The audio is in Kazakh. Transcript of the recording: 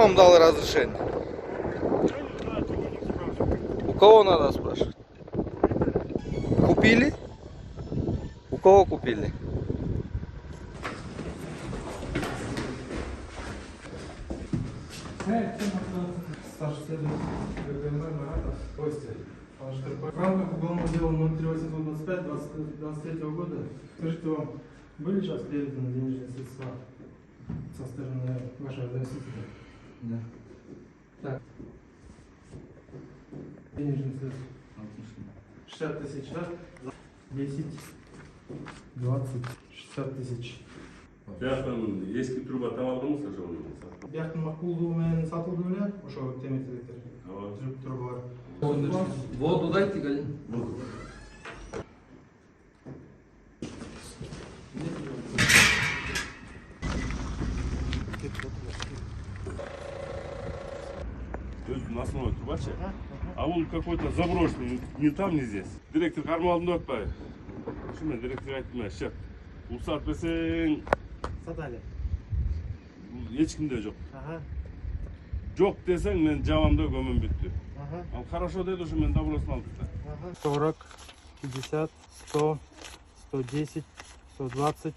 вам дал разрешение? У кого надо спрашивать? Купили? У кого купили? Старший следователь ГДМ Маратов Костя. В рамках уголовного дела 03825 23 года, скажите, вам были сейчас переданы денежные средства со стороны вашего заместителя? Да. Так. Денежные средства. 60 тысяч, да? 10, 20, 60 тысяч. Бияқтан ескі труба таба алдыңыз ошо менен? Бияқтын макулдуу менен сатылды беле? Ошо темектердер. Жүрүп трубалар. Воду дайте, Галин. Основной трубача. А он какой-то заброшенный, ни там, ни здесь. Директор кармалында отпай. Шумен директор айтты, шеф. Урсат берсең, Сатали. ешкімде жоқ. Жоқ десең, мен жабамда көмім бүтті. Ал хорошо деді, ошо мен добросын алдым. 40, 50, 100, 110, 120,